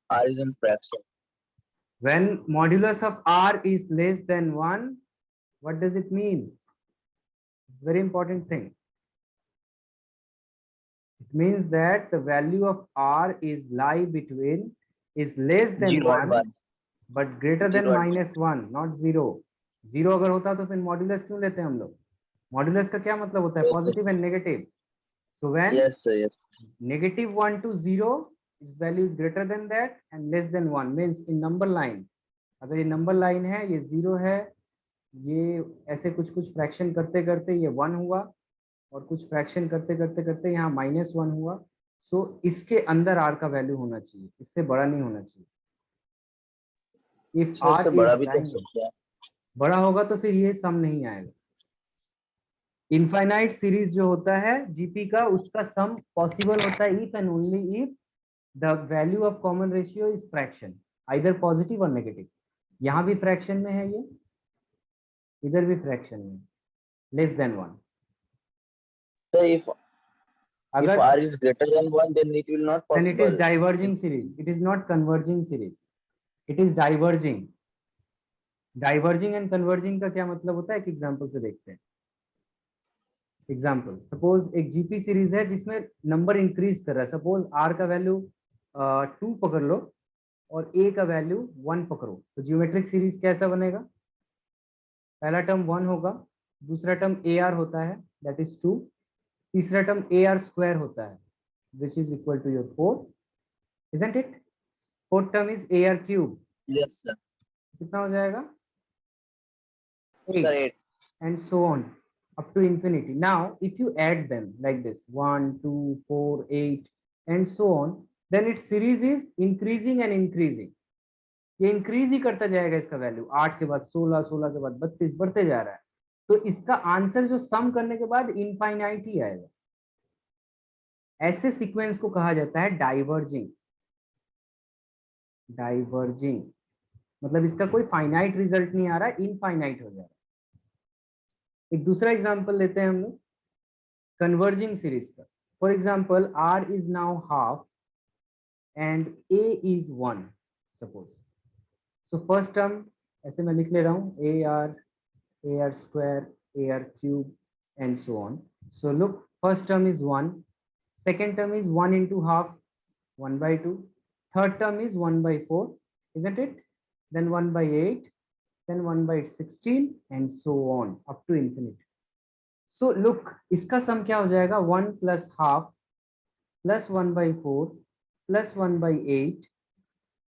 R is in fraction. When modulus of R is less than 1, what does it mean? Very important thing. It means that the value of R is less than 0 and 1 1. but greater than 0 and 1. -1, not 0. 0 अगर होता तो फिर modulus क्यों लेते हैं हम लोग? Modulus का क्या मतलब होता है? Positive and negative. So when Yes, sir. Yes. -1 to 0, its value is greater than that and less than 1 means in number line. अगर ये नंबर लाइन है, ये 0 है, ये ऐसे कुछ कुछ फ्रैक्शन करते करते ये 1 हुआ और कुछ फ्रैक्शन करते करते करते यहाँ -1 हुआ. सो इसके अंदर R का वैल्यू होना चाहिए, इससे बड़ा नहीं होना चाहिए. इफ सर R इससे बड़ा इज भी तो हो टाइम, सकता है. बड़ा होगा तो फिर ये सम नहीं आएगा. इनफाइनाइट सीरीज जो होता है जीपी का, उसका सम पॉसिबल होता है if and only if the value of common ratio is fraction, either positive और नेगेटिव. यहाँ भी फ्रैक्शन में है ये, इधर भी फ्रैक्शन में, लेस देन 1. Sir, if अगर R is greater than 1, then it will not then it is possible. diverging series, it is not converging series, it is diverging. Diverging and converging का क्या मतलब होता है? एक एग्जांपल से देखते हैं. एग्जांपल, सपोज एक जीपी सीरीज है जिसमें नंबर इंक्रीज कर रहा है. सपोज आर का वैल्यू 2 पकड़ लो और ए का वैल्यू 1 पकड़ो, तो जियोमेट्रिक सीरीज कैसा बनेगा? पहला टर्म 1 होगा, दूसरा टर्म ए आर होता है दैट इज 2, तीसरा टर्म ए आर स्क्वायर होता है which is equal to your 4, isn't it? Fourth term is a r cube. Yes, sir. कितना हो जाएगा? Sir, 8 8. and so on up to infinity. Now if you add them like this 1 2 4 8 and so on, then its series is increasing and increasing. ये increase ही करता जाएगा, इसका value 8 के बाद 16, 16 के बाद 32 बढ़ते जा रहा है. तो इसका आंसर जो सम करने के बाद इनफाइनाइट ही आएगा. ऐसे सीक्वेंस को कहा जाता है डाइवर्जिंग. डाइवर्जिंग मतलब इसका कोई फाइनाइट रिजल्ट नहीं आ रहा, इनफाइनाइट हो जा रहा है. एक दूसरा एग्जांपल लेते हैं हम लोग कन्वर्जिंग सीरीज का. For example r is now half and a is 1 suppose. So first term ऐसे मैं लिख ले रहा हूँ a r square, a r cube and so on. So look, first term is 1, second term is 1 into half, 1/2, third term is 1/4, isn't it? Then 1/8, then 1/16 and so on up to infinity. So look, इसका सम क्या हो जाएगा? 1 plus half plus 1/4 plus 1/8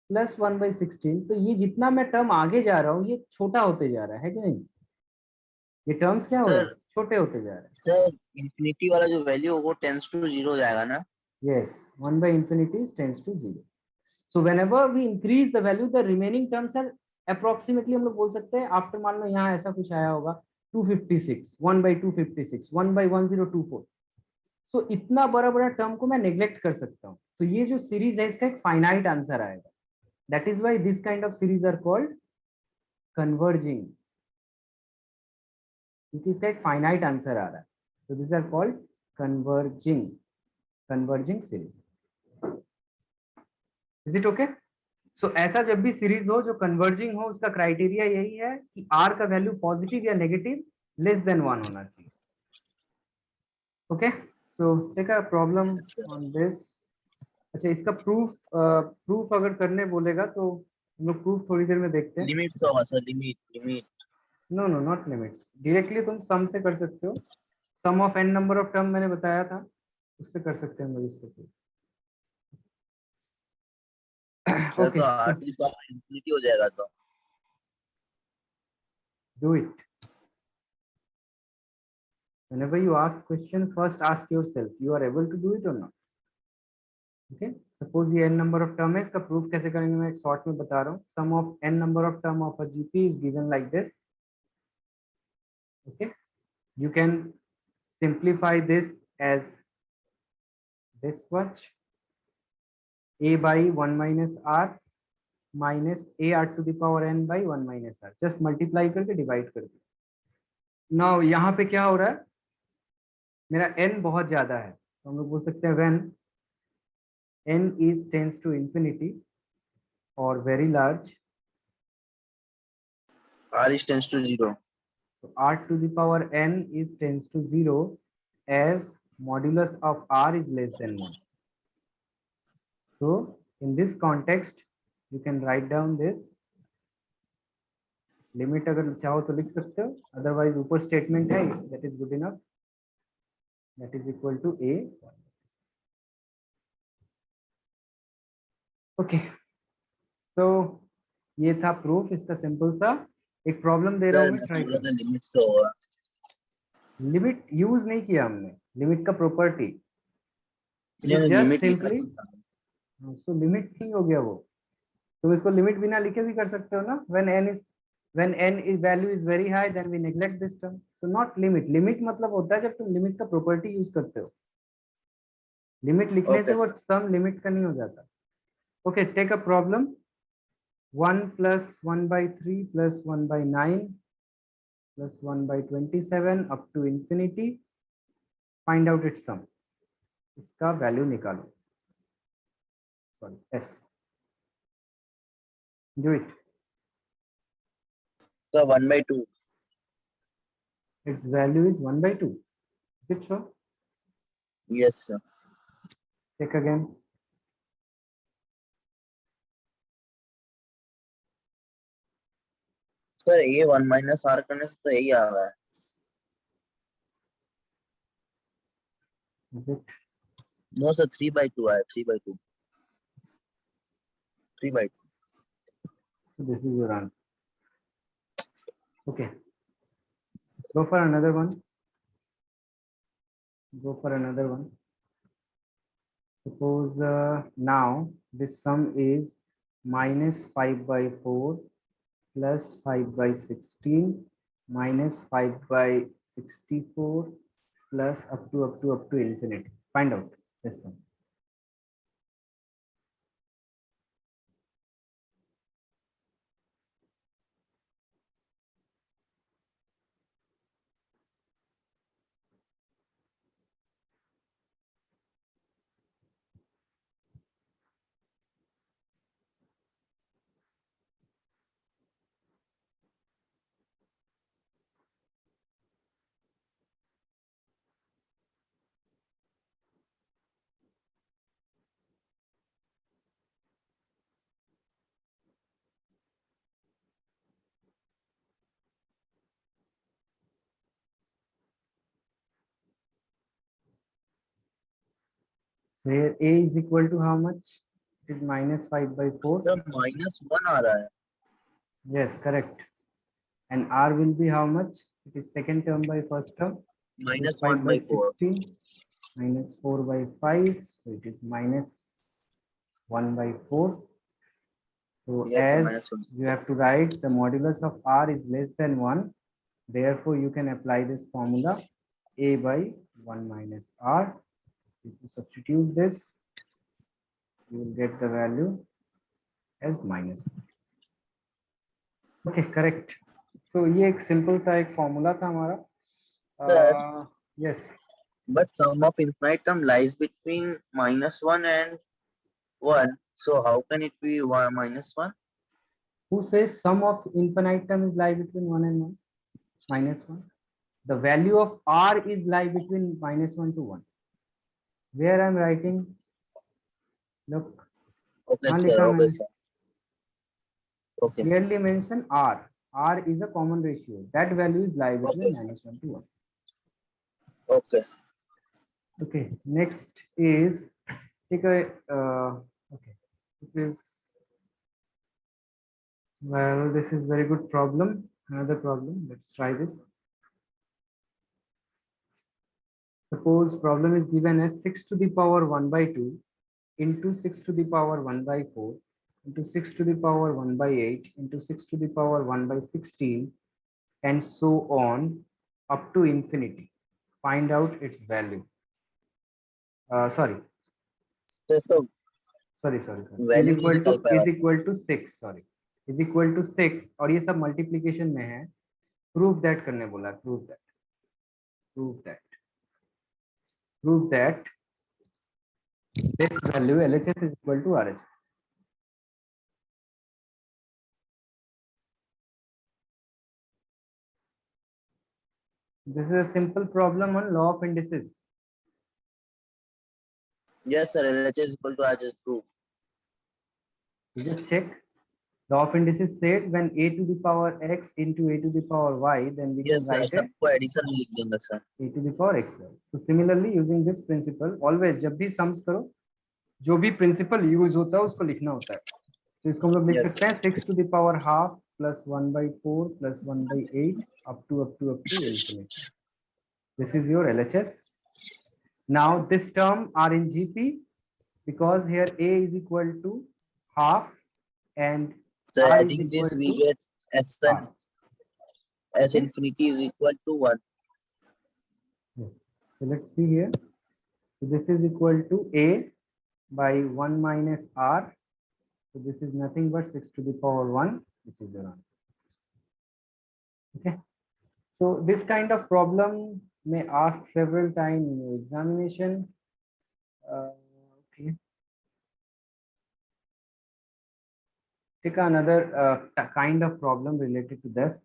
plus 1/16. तो ये जितना मैं term आगे जा रहा हूँ ये छोटा होते जा रहा है कि नहीं? ये टर्म्स क्या हो रहे हैं? Sir, छोटे होते जा रहे हैं. sir, infinity वाला जो वैल्यू वो टेंस टू 0 हो जाएगा ना? Yes, 1/infinity tends to 0. So whenever we increase the value, the remaining terms are approximately, हम लोग बोल सकते हैं आफ्टर, मान लो यहाँ ऐसा कुछ आया होगा 256, 1/256, 1/1024. सो इतना बड़ा बड़ा टर्म को मैं नेग्लेक्ट कर सकता हूँ. तो ये जो सीरीज है इसका एक फाइनाइट आंसर आएगा. That is why this kind of series are called converging, क्योंकि इसका एक फाइनाइट आंसर आ रहा है. So this are called converging, converging series. Is it okay? So ऐसा जब भी सीरीज हो जो कन्वर्जिंग हो, उसका क्राइटेरिया यही है कि आर का value positive or negative less than 1 होना चाहिए. Okay, so take a problem on this. अच्छा, इसका प्रूफ अगर करने बोलेगा तो हम लोग प्रूफ थोड़ी देर में देखते हैं. लिमिट्स होगा sir, limit. No no, not limits. Directly तुम सम से कर सकते हो. Sum of n number of term मैंने बताया था, उससे कर सकते हैं हम लोग इसको. सर ओके, तो R की पावर इंफिनिटी हो जाएगा तो. do it. Whenever you ask question, first ask yourself, you are able to do it or not. Okay, suppose ये n number of term है, इसका proof कैसे करेंगे मैं एक शॉर्ट में बता रहा हूँ. Sum of n number of term of a GP is given like this. Okay, you can simplify this as this much: a by 1 minus r minus a r to the power n by 1 minus r. Just multiply करके divide करके. Now यहाँ पे क्या हो रहा है? मेरा n बहुत ज्यादा है, तो हम लोग बोल सकते हैं when n is tends to infinity, or very large? R is tends to 0. So r to the power n is tends to 0 as modulus of r is less than 1. So in this context, you can write down this limit. अगर चाहो तो लिख सकते हो, otherwise ऊपर statement है, that is good enough. That is equal to a. Okay. So ये था proof. इसका simple सा एक problem दे रहा हूँ मैं, try करो. लिमिट से होगा. लिमिट यूज नहीं किया हमने, लिमिट का प्रॉपर्टी लिमिट जस्ट सिंपली. तो लिमिट नहीं हो गया वो, तुम इसको लिमिट बिना लिखे भी कर सकते हो ना. when n is value is very high then we neglect this term. so not limit. Limit मतलब होता है जब तुम लिमिट का प्रॉपर्टी यूज करते हो. लिमिट लिखने से वो सम लिमिट का नहीं हो जाता. Okay, take a problem. 1 plus 1 by 3 plus 1 by 9 plus 1 by 27 up to infinity. Find out its sum. इसका वैल्यू निकालो. Sorry, s. Do it. So 1 by 2. Its value is 1 by 2. Is it so? Yes, sir. Check again. Sir ये 1 minus r करने से तो यही आ रहा है. Is it? No sir, 3 by 2 आया. 3 by 2. 3 by 2. So this is your answer. Okay. Go for another one. Go for another one. Suppose now this sum is minus 5 by 4 plus 5 by 16 minus 5 by 64 plus up to infinity. Find out this sum. Where a is equal to how much? It is minus 5 by 4. Sir -1 आ रहा है. Yes, correct. And r will be how much? It is second term by first term. -1 5 by by 4. 16 minus 4 by 5. So it is minus 1 by 4. So Yes, sir, as -1. you have to write the modulus of r is less than 1. Therefore, you can apply this formula a by 1 minus r. If you substitute this, you will get the value as minus 1. Okay, correct. So ये एक simple सा एक formula था हमारा. Yes. But sum of infinite term lies between -1 and 1. So how can it be -1? Who says sum of infinite term is lie between 1 and 1? -1. The value of r is lie between -1 to 1. Where I am writing, look. Okay, हाँ sir. लिखा Okay, मैंने. sir. Okay, sir. Clearly mention r. R is a common ratio. That value is lie between Okay, sir. -1 to 1. Okay, sir. Okay. Next is take a okay. This is well. This is very good problem. Another problem. Let's try this. Suppose problem is given as 6 to the power 1 by 2 into 6 to the power 1 by 4 into 6 to the power 1 by 8 into 6 to the power 1 by 16 and so on up to infinity. Find out its value. Sorry. So Sorry. value नहीं निकाल पाया. Is equal to 6. Sorry. Is equal to 6 और ये सब multiplication में है. Prove that करने बोला. Prove that this value LHS is equal to RHS. This is a simple problem on law of indices. Yes, sir. LHS is equal to I just proved. You just check. Law of indices said when a to the power x into a to the power y, then we Yes, can sir. write it सबको addition लिख देंगे sir. a to the power xy. So similarly, using this principle, always जब भी sums करो, जो भी principle use होता है उसको लिखना होता है. तो इसको हम लोग लिख Yes, सकते हैं 6 to the power half plus 1/4 plus 1/8 up to infinity. This is your LHS. Now this term are in GP because here a is equal to half and so r is adding this equal we to get S1 r. S Okay. infinity is equal to 1. Yes. So let's see here. So this is equal to a by 1 minus r. So this is nothing but 6 to the power 1, which is your answer. Okay. So this kind of problem may ask several times in your examination. Okay. Take another kind of problem related to this.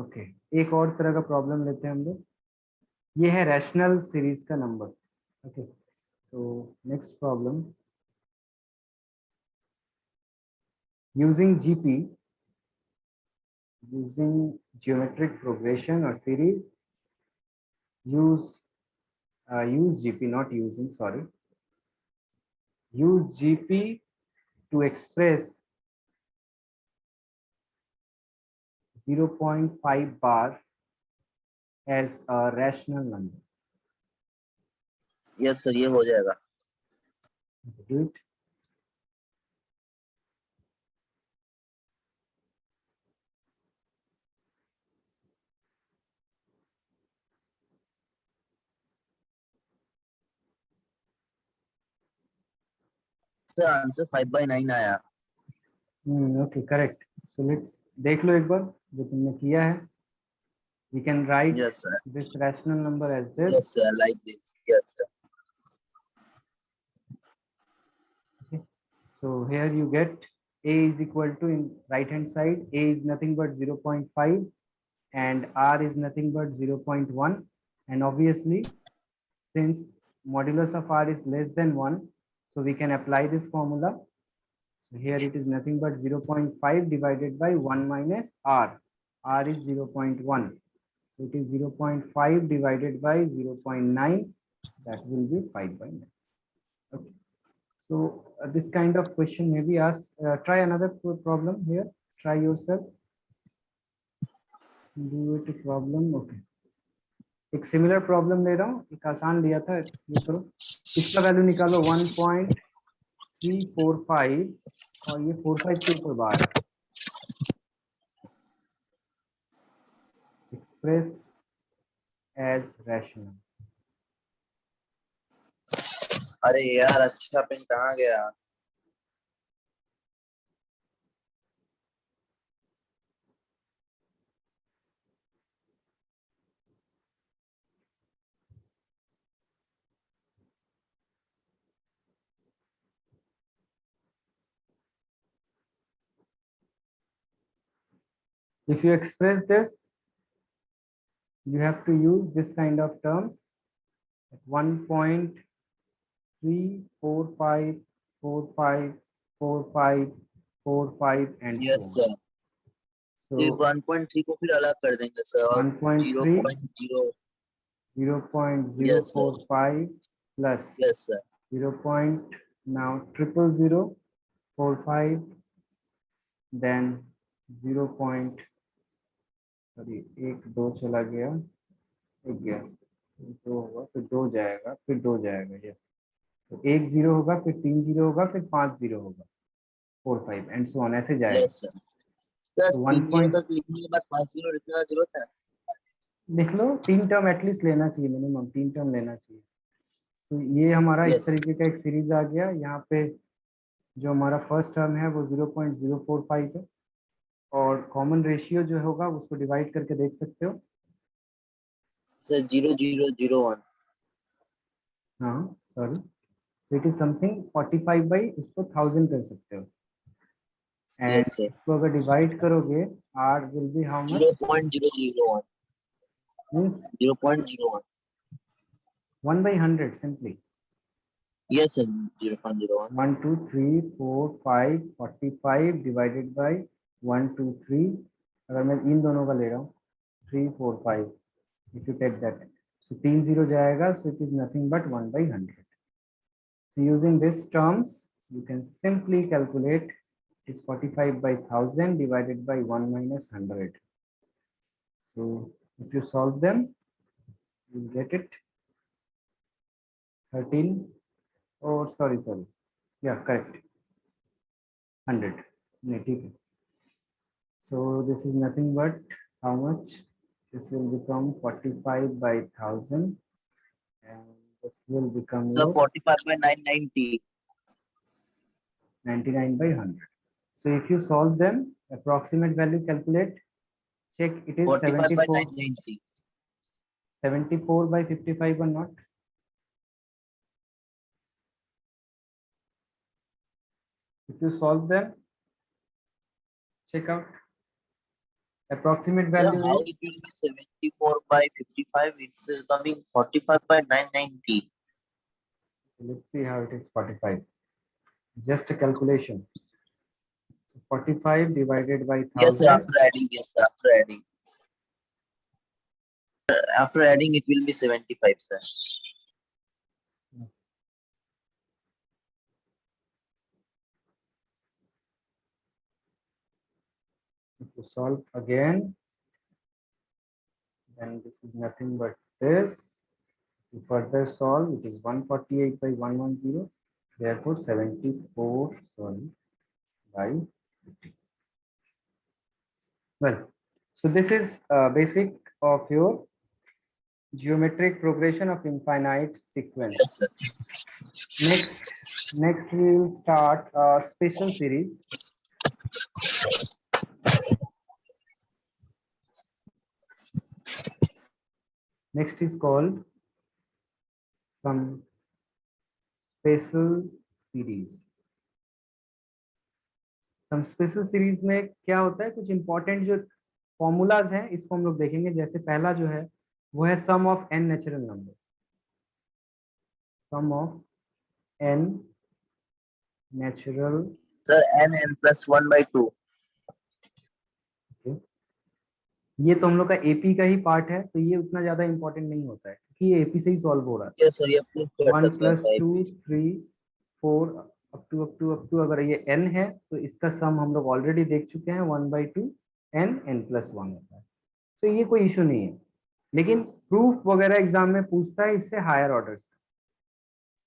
Okay. एक और तरह का problem लेते हैं हम लोग. ये है रैशनल सीरीज का number. Okay, so next problem. Using GP, using geometric progression और series, use GP, not using, sorry, use GP to express 0.5 bar as a rational number. Yes, sir. ये हो जाएगा. Do it. Sir, answer 5/9 आया. Okay, correct. So let's देख लो एक बार जो तुमने किया है. We can write Yes, sir. this rational number as this. Yes, sir. Like this. Yes, sir. Okay. So here you get a is equal to, in right hand side, a is nothing but 0.5 and r is nothing but 0.1, and obviously since modulus of r is less than 1, so we can apply this formula. So here it is nothing but 0.5 divided by 1 minus r. R is 0.1. So it is 0.5 divided by 0.9. That will be 5/9. Okay. So this kind of question may be asked. Try another problem here. Try yourself. Do it a problem. Okay. एक similar problem ले रहा हूँ. एक आसान लिया था. ये करो. इसका वैल्यू निकालो 1.345 और ये 45 के ऊपर बार है. Express as rational. अरे यार अच्छा पेन कहाँ गया? If you express this, you have to use this kind of terms at 1.345454545 and Yes, so sir. on. ये So 1.3 को फिर अलग कर देंगे सर और 1.3 0.0. 0.045 plus Yes, sir. 0.00045, then 0. Sorry, 1 2 चला गया, 1 गया, 2 होगा, फिर 2 जाएगा, फिर 2 जाएगा. यस. तो 1 0 होगा, फिर 3 0 होगा, फिर 5 0 होगा, 4 5 एंड सो ऑन, ऐसे जाएगा. Yes, sir. सर तो 3 0 1. तक लिखने के बाद 5 0 लिखने का जरूरत है? लिख लो. 3 टर्म एटलीस्ट लेना चाहिए, मिनिमम 3 टर्म लेना चाहिए. तो ये हमारा इस Yes. तरीके का एक सीरीज आ गया. यहाँ पे जो हमारा फर्स्ट टर्म है वो 0.045 है और कॉमन रेशियो जो होगा उसको डिवाइड करके देख सकते हो. सर 0.001. हाँ, sorry, it is something 45 by इसको 1000 कर सकते हो. And Yes, sir. इसको अगर डिवाइड करोगे, r will be how much? 0.001. means 0.01. 1 by 100 simply. Yes, sir. 0.01. 1 2 3 4 5 45 divided by 1 2 3. अगर मैं इन दोनों का ले रहा हूँ 3 4 5, if you take that, so 3 0 जाएगा, so it is nothing but 1 by 100. So using these terms you can simply calculate it is 45 by 1000 divided by 1 minus 100. So if you solve them you will get it 13, oh sorry, yeah, correct, 100. नहीं, ठीक है. So this is nothing but how much? This will become 45 by 1000 and this will become So your 45 by 990. 99 by 100. So if you solve them, approximate value calculate, check it is 45 by 74, 990. 74 by 55 or not. If you solve them, check out. Approximate So value how is, it will be 74 by 55? It's coming 45 by 990. let's see how it is 45. Just a calculation. 45 divided by Yes, sir. 1000. After adding, yes, sir. After adding. After adding, it will be 75, sir. If you solve again, then this is nothing but this. To further solve, it is 148 by 110, therefore 74, sorry, by 50. Well, so this is basic of your geometric progression of infinite sequence. Yes, sir. Next we will start a special series. Next is called some special series. Some special series में क्या होता है, कुछ important जो formulas हैं इसको हम लोग देखेंगे. जैसे पहला जो है वो है sum of n natural number. Sum of n natural, Sir, n plus 1 by 2. ये तो हम लोग का एपी का ही पार्ट है, तो ये उतना ज्यादा इंपॉर्टेंट नहीं होता है क्योंकि ये एपी से ही सॉल्व हो रहा है. Yes, sir. ये proof कर 1 सकते हैं + 2 sir. 3 4 अप टू अगर ये n है तो इसका सम हम लोग ऑलरेडी देख चुके हैं 1/2 n+1 होता है. तो ये कोई इशू नहीं है, लेकिन प्रूफ वगैरह एग्जाम में पूछता है इससे higher orders.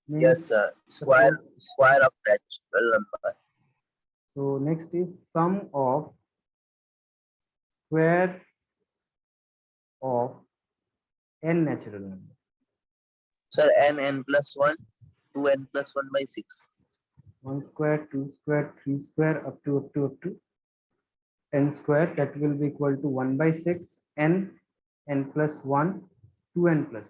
Yes, sir. Square of natural number. So next is sum of square of n natural number. Sir, n plus 1, 2n plus 1 by 6. 1 square, 2 square, 3 square, up to n square, that will be equal to 1/6 n plus 1 2n plus.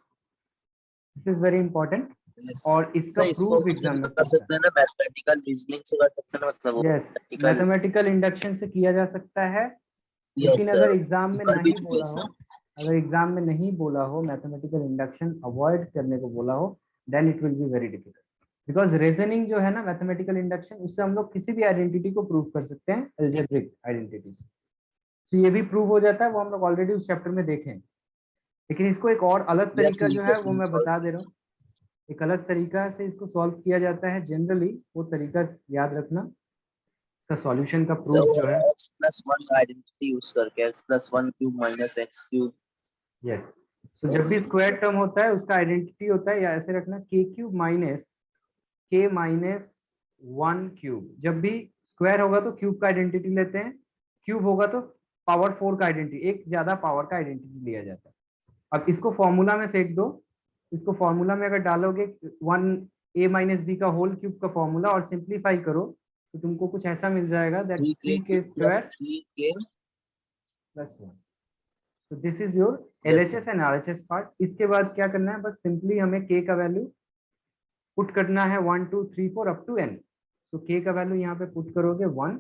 This is very important. Yes. और इसका Sir, इसको proof exam में कर सकते हैं ना, mathematical reasoning से कर सकते हैं ना, मतलब यस, मैथमेटिकल इंडक्शन से किया जा सकता है. लेकिन अगर एग्जाम में कर भी नहीं चुके बोला हैं हो, अगर एग्जाम में नहीं बोला हो मैथमेटिकल इंडक्शन अवॉइड करने को बोला हो, then it will be very difficult. Because reasoning जो है ना मैथमेटिकल इंडक्शन, उससे हम लोग किसी भी आइडेंटिटी को प्रूव कर सकते हैं अलजेब्रिक आइडेंटिटी से. तो ये भी प्रूव हो जाता है, वो हम लोग ऑलरेडी उस चैप्टर में देखें. लेकिन इसको एक और अलग तरीका जो है वो मैं बता दे रहा हूँ. एक अलग तरीका से इसको सॉल्व किया जाता है जनरली, वो तरीका याद रखना. इसका सॉल्यूशन का प्रूफ जो है x+1 आइडेंटिटी यूज करके x+1 cube minus x cube. Yes. तो जब भी स्क्वायर टर्म होता है उसका आइडेंटिटी होता है, या ऐसे रखना k cube minus k minus 1 cube. जब भी स्क्वायर होगा तो क्यूब का आइडेंटिटी लेते हैं, क्यूब होगा तो पावर 4 का आइडेंटिटी, एक ज्यादा पावर का आइडेंटिटी लिया जाता है. अब इसको फॉर्मूला में फेंक दो. इसको फॉर्मूला में अगर डालोगे 1a माइनस बी का होल क्यूब का फॉर्मूला और सिंप्लीफाई करो तो तुमको कुछ ऐसा मिल जाएगा, that 3k square 3k plus 1. तो this is your LHS and RHS part. इसके बाद क्या करना है, बस सिंपली हमें k का वैल्यू पुट करना है 1 2 3 4 अप टू n. तो k का वैल्यू यहाँ पे पुट करोगे 1,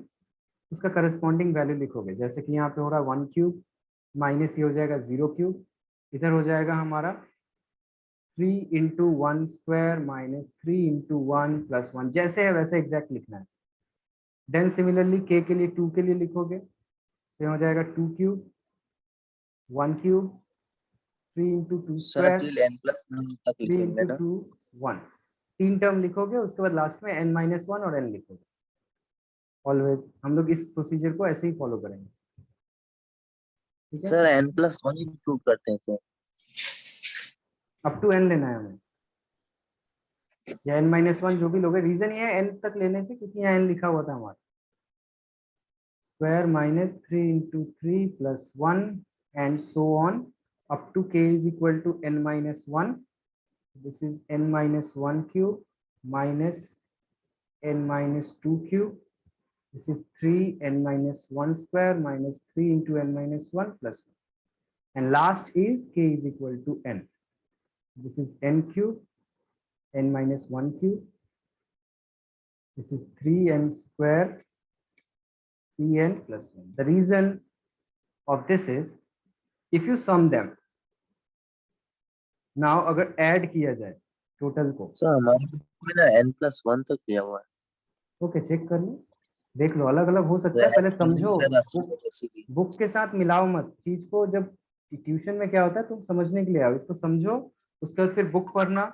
उसका करस्पॉन्डिंग वैल्यू लिखोगे. जैसे कि यहाँ पे हो रहा है 1 क्यूब माइनस ये हो जाएगा 0 क्यूब, इधर हो जाएगा हमारा 3 into 1 square minus 3 into 1 plus 1, जैसे है वैसे एग्जैक्ट लिखना है। देन सिमिलरली के लिए 2 के लिए लिखोगे तो हो जाएगा 2 cube 1 cube 3 into 2 sir square till n+1 तक 3 लिखेंगे इंटू ना? 2 1, 3 टर्म लिखोगे, उसके बाद लास्ट में n-1 और n लिखोगे। ऑलवेज हम लोग इस प्रोसीजर को ऐसे ही फॉलो करेंगे, ठीक है। सर n+1 इंक्लूड करते हैं तो? अप टू n लेना है हमें, या n-1 जो भी लोगे। रीजन ये है n तक लेने से क्योंकि यहाँ n लिखा हुआ था हमारा। Square minus 3 into 3 plus 1 and so on up to k is equal to n-1। This is n-1 cube minus n-2 cube. This is 3n-1 square minus 3 into n-1 plus 1. And last is k is equal to n. This is n cube, n-1 cube. This is 3n square, 3n plus 1. The reason of this is, if you sum them, now अगर add किया जाए total को, sir हमारे book में ना n+1 तक दिया हुआ है। ओके चेक कर लो, देख लो, अलग अलग हो सकता है, पहले समझो। बुक के साथ मिलाओ मत चीज को। जब ट्यूशन में क्या होता है, तुम समझने के लिए आओ, इसको समझो, उसके बाद फिर बुक पढ़ना,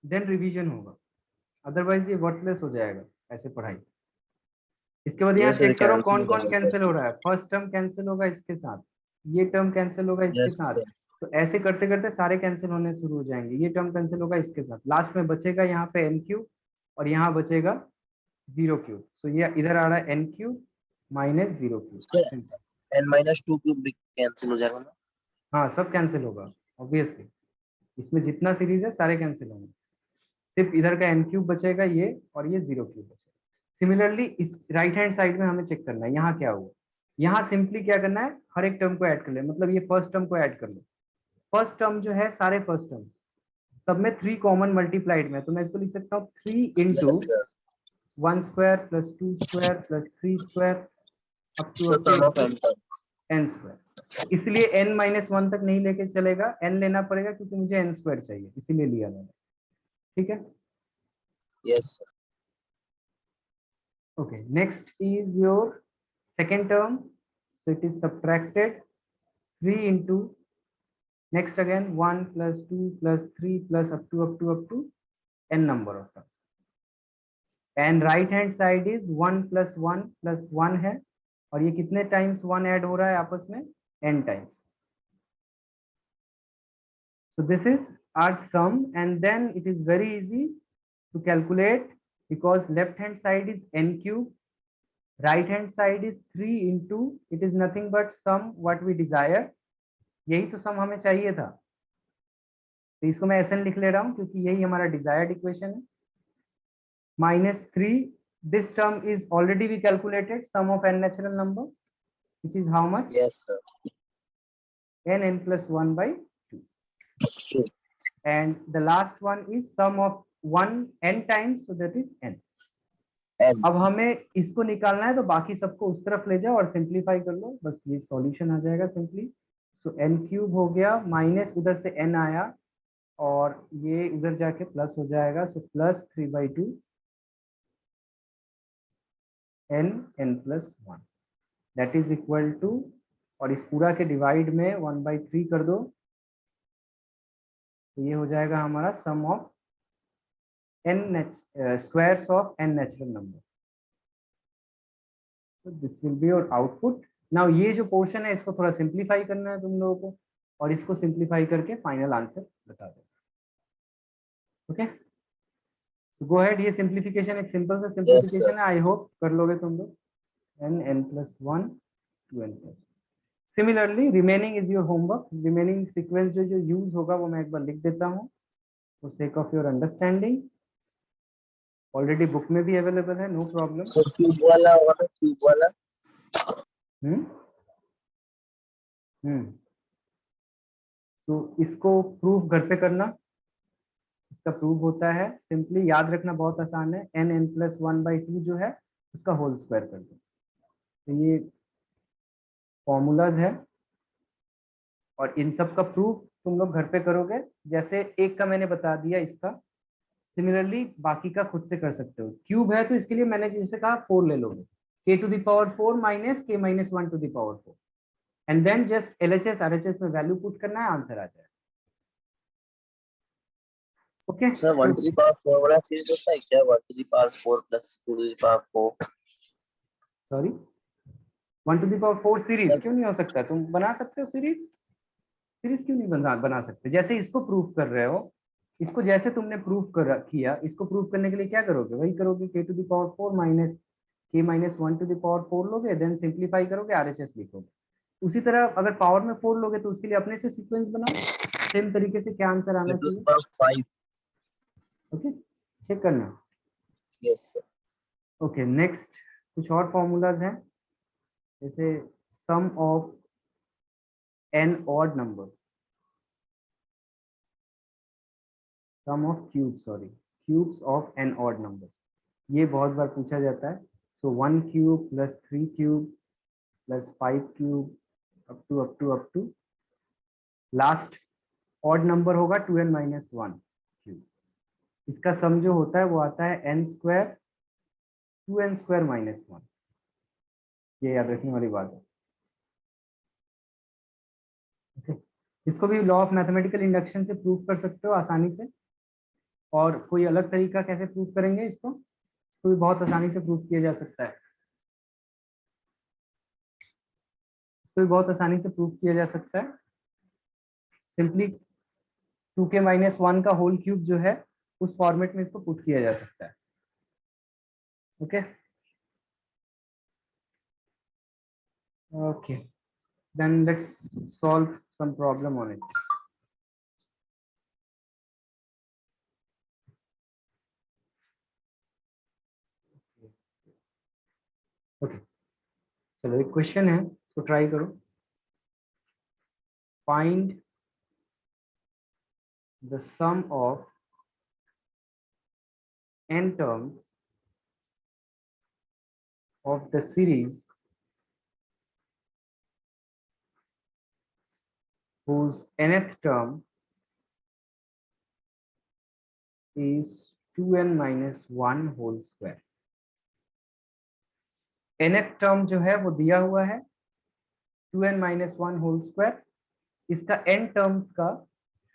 देन रिवीजन होगा। अदरवाइज ये वर्थलेस हो जाएगा ऐसे पढ़ाई। इसके बाद यहाँ यस सर, चेक करो कैंसिल कौन हो कौन जाएगा कैंसिल हो ऐसे। रहा है। फर्स्ट टर्म कैंसिल होगा इसके साथ, ये टर्म कैंसिल होगा इसके यस साथ। सर। तो ऐसे करते करते सारे कैंसिल होने शुरू हो जाएंगे। ये टर्म कैंसिल होगा इसके साथ, लास्ट में बचेगा यहाँ पे एन क्यूब और यहाँ बचेगा 0 क्यूब। सो ये इधर आ रहा है n cube minus 0 sir cube. n-2 cube भी कैंसिल हो जाएगा ना? हाँ सब कैंसिल होगा ऑब्वियसली, इसमें जितना सीरीज है सारे कैंसिल होंगे, सिर्फ इधर का एन क्यूब बचेगा ये, और ये 0 क्यूब बचेगा। सिमिलरली इस राइट हैंड साइड में हमें चेक करना है यहाँ क्या हुआ। यहाँ सिंपली क्या करना है, हर एक टर्म को ऐड कर ले, मतलब ये फर्स्ट टर्म को ऐड कर लो। फर्स्ट टर्म जो है, सारे फर्स्ट टर्म सब में 3 कॉमन मल्टीप्लाइड में, तो मैं इसको लिख सकता हूँ 3 into yes sir. 1 square plus 2 square plus 3 square up to sir up to sum up of to n तक। N square. इसलिए n-1 तक नहीं लेके चलेगा, n लेना पड़ेगा क्योंकि मुझे n स्क्वायर चाहिए, इसीलिए लिया मैंने, ठीक है। Yes sir. Okay, next is your second term. So it is subtracted 3 into, next again 1 plus 2 plus 3 plus up to n number of terms. And right hand side is 1 plus 1 है, और ये कितने टाइम्स 1 ऐड हो रहा है आपस में, n times. So this is our sum, and then it is very easy to calculate because left hand side is n cube, right hand side is 3 into, it is nothing but sum what we desire, यही तो सम हमें चाहिए था, तो इसको मैं SN लिख ले रहा हूं क्योंकि यही हमारा डिजायर्ड इक्वेशन है। Minus 3, this term is already we calculated sum of n natural number, which is how much, yes sir. n plus 1 by 2, and the last one is sum of 1 n times, so that is n। n। अब हमें इसको निकालना है, तो बाकी सबको उस तरफ ले जाओ और सिंप्लीफाई कर लो, बस ये सॉल्यूशन आ जाएगा सिंपली। सो n क्यूब हो गया, माइनस उधर से n आया और ये उधर जाके प्लस हो जाएगा, so plus 3/2 n plus 1 that is equal to, और इस पूरा के डिवाइड में 1/3 कर दो, तो ये हो जाएगा हमारा sum of n squares of n natural number. This will be your output. Now ये जो पोर्शन है इसको थोड़ा सिंप्लीफाई करना है तुम लोगों को, और इसको सिंप्लीफाई करके फाइनल आंसर बता दो, ओके। गो अहेड, ये सिंप्लीफिकेशन एक सिंपल सा यस सर। सिंप्लीफिकेशन है, आई होप कर लोगे तुम लोग। n plus 1 to n plus 1। Similarly remaining is your homework. Remaining sequence जो यूज होगा वो मैं एक बार लिख देता हूँ for sake of your understanding. Already book में भी अवेलेबल है, नो प्रॉब्लम। सर क्यूब वाला होगा ना, क्यूब वाला। हम्म तो इसको प्रूफ घर पे करना, इसका प्रूफ होता है सिंपली याद रखना, बहुत आसान है, n plus 1/2 जो है उसका होल स्क्वायर कर दो। तो ये फॉर्मूलाज है और इन सब का प्रूफ तुम लोग घर पे करोगे, जैसे एक का मैंने बता दिया इसका, सिमिलरली बाकी का खुद से कर सकते हो। क्यूब है तो इसके लिए मैंने जैसे कहा 4 ले लोगे, k⁴ minus k⁻⁴ and then just LHS RHS में वैल्यू पुट करना है, आंसर आ जाएगा। Okay sir 1 to the power 4 वाला सीरीज होता है क्या? 1 to the power 4 plus 2 to the power 4। Sorry 1 to the power 4 series sir क्यों नहीं हो सकता? तुम बना सकते हो सीरीज, सीरीज क्यों नहीं बना सकते? जैसे इसको प्रूफ कर रहे हो, इसको जैसे तुमने प्रूफ किया, इसको प्रूफ करने के लिए क्या करोगे? वही करोगे, k⁴ minus k-1 to the power 4 लोगे, देन सिंप्लीफाई करोगे, RHS लिखोगे। उसी तरह अगर पावर में 4 लोगे तो उसके लिए अपने से सीक्वेंस बनाओ, सेम तरीके से क्या आंसर आना k to the चाहिए। power 5। ओके, चेक करना। Yes sir. ओके, नेक्स्ट कुछ और फॉर्मूलाज हैं, जैसे sum of n odd number, sum of cubes of n odd number, ये बहुत बार पूछा जाता है। So 1 cube plus 3 cube plus 5 cube up to last odd number होगा 2n-1 क्यूब। इसका सम जो होता है वो आता है n², 2n² - 1। ये याद रखने वाली बात है। ओके, इसको भी लॉ ऑफ मैथमेटिकल इंडक्शन से प्रूव कर सकते हो आसानी से। और कोई अलग तरीका कैसे प्रूव करेंगे इसको भी बहुत आसानी से प्रूव किया जा सकता है। इसको भी बहुत आसानी से प्रूव किया जा सकता है। सिंपली 2k-1 का होल क्यूब जो है उस फॉर्मेट में इसको पुट किया जा सकता है। Okay okay, then let's solve some problem on it. Okay, चलो एक क्वेश्चन है, इसको ट्राई करो। Find the sum of n terms of the series whose nth term is 2n-1 whole square। nth term जो है वो दिया हुआ है 2n-1 होल स्क्वायर, इसका n टर्म्स का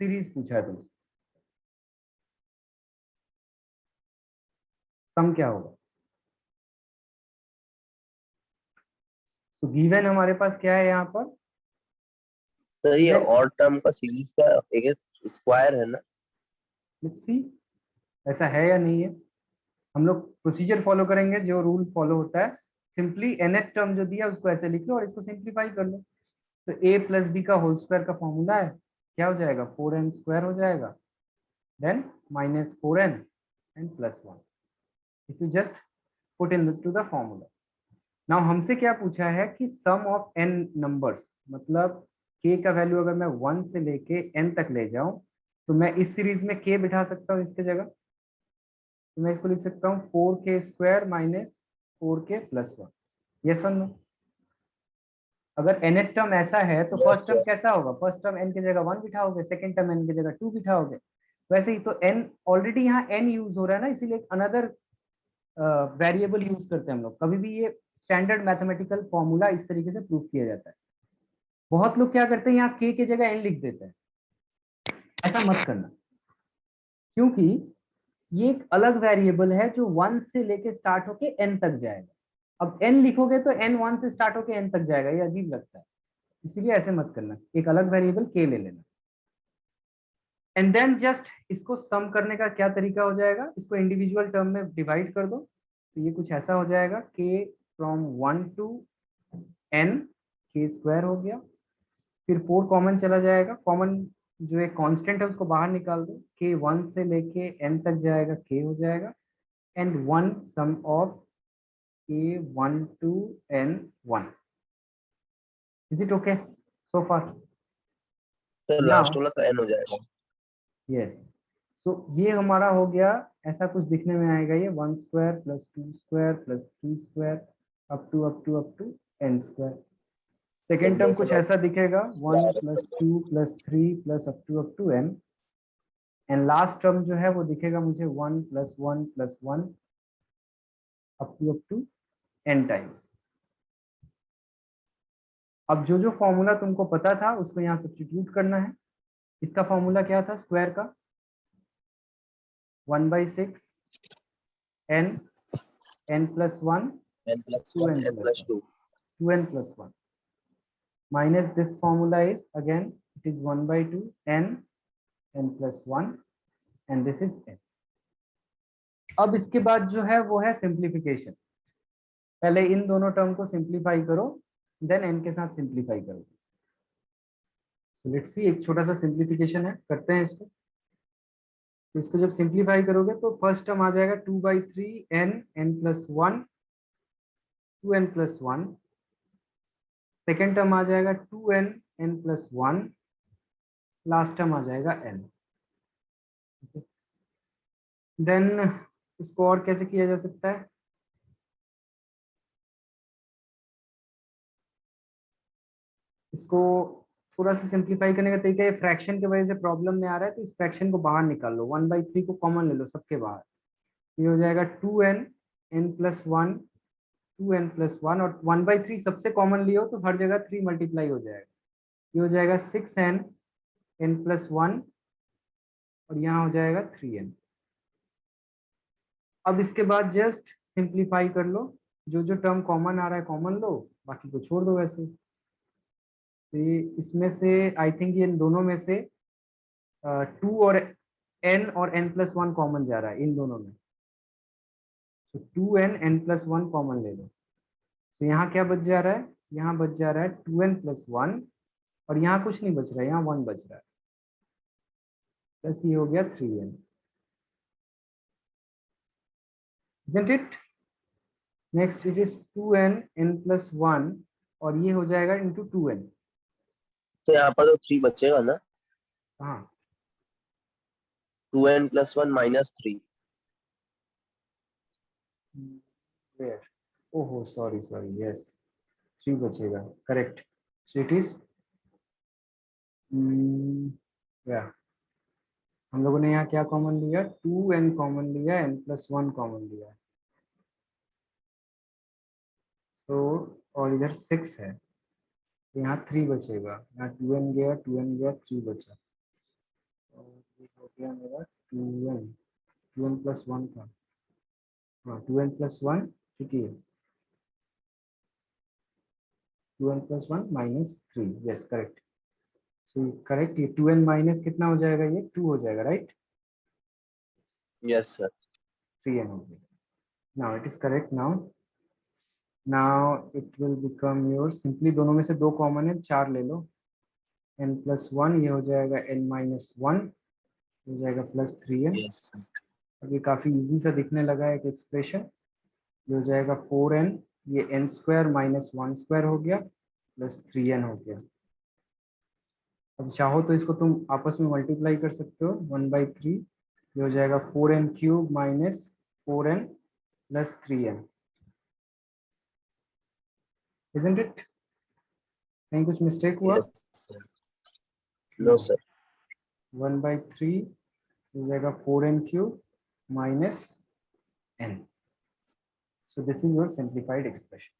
सीरीज पूछा है तुमसे, सम क्या होगा? तो गिवन हमारे पास क्या है यहाँ पर? सर ये गिवन, ऑड टर्म का सीरीज का एक स्क्वायर है ना? लेट्स सी ऐसा है या नहीं है। हम लोग प्रोसीजर फॉलो करेंगे, जो रूल फॉलो होता है। सिंपली nth टर्म जो दिया उसको ऐसे लिख लो और इसको सिंप्लीफाई कर लो। तो a प्लस बी का होल स्क्वायर का फॉर्मूला है, क्या हो जाएगा? 4n² हो जाएगा, then -4n and +1। If you just put in to the formula. Now हमसे क्या पूछा है कि सम ऑफ n नंबर्स, मतलब k का वैल्यू अगर मैं 1 से लेके n तक ले जाऊं तो मैं इस सीरीज में k बिठा सकता हूं इसके जगह। तो मैं इसको लिख सकता हूँ 4k² - 4k + 1। यस और नो? अगर nth टर्म ऐसा है तो यस फर्स्ट टर्म सर। कैसा होगा? फर्स्ट टर्म n की जगह 1 बिठाओगे, सेकंड टर्म n की जगह 2 बिठाओगे। वैसे ही तो n ऑलरेडी यहाँ n यूज हो रहा है ना, इसीलिए अनदर वेरिएबल यूज करते हैं हम लोग। कभी भी ये स्टैंडर्ड मैथमेटिकल फॉर्मूला इस तरीके से प्रूव किया जाता है। बहुत लोग क्या करते हैं, यहाँ k की जगह n लिख देते हैं, ऐसा मत करना, क्योंकि ये एक अलग वेरिएबल है जो 1 से लेके स्टार्ट होके n तक जाएगा। अब n लिखोगे तो n 1 से स्टार्ट होके n तक जाएगा, ये अजीब लगता है, इसीलिए ऐसे मत करना, एक अलग वेरिएबल k ले लेना। एंड देन जस्ट इसको सम करने का क्या तरीका हो जाएगा, इसको इंडिविजुअल टर्म में डिवाइड कर दो, तो ये कुछ ऐसा हो जाएगा k from 1 to n, k² हो गया। फिर 4 कॉमन चला जाएगा, कॉमन जो एक कांस्टेंट है उसको बाहर निकाल दो, k 1 से लेके n तक जाएगा, k हो जाएगा। And 1 sum of k1 to n1। Is it okay so far? तो लास्ट नाउ वाला तो n हो जाएगा। यस, सो ये हमारा हो गया, ऐसा कुछ दिखने में आएगा ये 1² + 2² + 3² up to n²। Second term कुछ Combination of ऐसा दिखेगा 1 + 2 + 3 + up to n, and last term जो है वो दिखेगा मुझे 1 + 1 + 1 up to n टाइम्स। अब जो जो फॉर्मूला तुमको पता था उसको यहाँ सब्स्टिट्यूट करना है। इसका फॉर्मूला क्या था स्क्वायर का? 1/6 n + 1 n plus 1 2n n + plus 1 2. 2n + 1 minus this formula is again it is 1/2 n + 1 and this is n। अब इसके बाद जो है वो है सिंप्लीफिकेशन। पहले इन दोनों टर्म को सिंप्लीफाई करो, देन n के साथ सिंप्लीफाई करो। लेट्स सी, एक छोटा सा सिंप्लीफिकेशन है, करते हैं इसको। तो इसको जब सिंप्लीफाई करोगे तो फर्स्ट टर्म आ जाएगा 2/3 n + 1 2n + 1। सेकेंड टर्म आ जाएगा 2n + 1, लास्ट टर्म आ जाएगा n। देन इसको और कैसे किया जा सकता है? इसको थोड़ा सा सिंप्लीफाई करने का तरीका, ये फ्रैक्शन की वजह से प्रॉब्लम में आ रहा है तो इस फ्रैक्शन को बाहर निकाल लो, 1/3 को कॉमन ले लो सबके बाहर। ये हो जाएगा 2n + 1 2n + 1, और 1/3 सबसे कॉमन लियो तो हर जगह 3 मल्टीप्लाई हो जाएगा। ये हो जाएगा 6n + 1 और यहाँ हो जाएगा 3n। अब इसके बाद जस्ट सिंप्लीफाई कर लो, जो जो टर्म कॉमन आ रहा है कॉमन लो, बाकी को छोड़ दो वैसे। तो ये इसमें से आई थिंक ये इन दोनों में से 2 और n और n+1 कॉमन जा रहा है इन दोनों में, तो 2n n+1 कॉमन ले लो। तो यहाँ क्या बच जा रहा है? यहाँ बच जा रहा है 2n + 1 और यहाँ कुछ नहीं बच रहा है, यहाँ 1 बच रहा है, प्लस ये हो गया 3n। Isn't it? Next it is 2n n + 1 और ये हो जाएगा into 2n। तो यहाँ पर तो 3 बचेगा ना? हाँ 2n + 1 - 3. where? ओहो सॉरी यस 3 बचेगा, करेक्ट। सो इट इज या हम लोगों ने यहाँ क्या कॉमन लिया? 2n कॉमन लिया, n+1 कॉमन लिया, तो और इधर 6 है तो यहाँ 3 बचेगा, यहाँ 2n गया 3 बचा, और ये हो गया मेरा 2n + 1 था। हाँ 2n + 1 ठीक है, 2n + 1 - 3, yes correct. So correct, ये 2n माइनस कितना हो जाएगा? ये 2 हो जाएगा, राइट? Yes sir. 3n हो गया। Now it is correct. Now it will become your, simply दोनों में से 2 कॉमन है, 4 ले लो, n+1 ये हो जाएगा n - 1 हो जाएगा +3n। Yes sir. अब ये काफी इजी सा दिखने लगा है एक एक्सप्रेशन। ये हो जाएगा 4n, ये n² - 1² हो गया, +3n हो गया। अब चाहो तो इसको तुम आपस में मल्टीप्लाई कर सकते हो, 1/3 ये हो जाएगा 4n³ - 4n + 3n। Isn't it? कहीं कुछ मिस्टेक हुआ? Yes sir. No sir. 1/3 हो जाएगा 4n³ - n। So this is your simplified expression.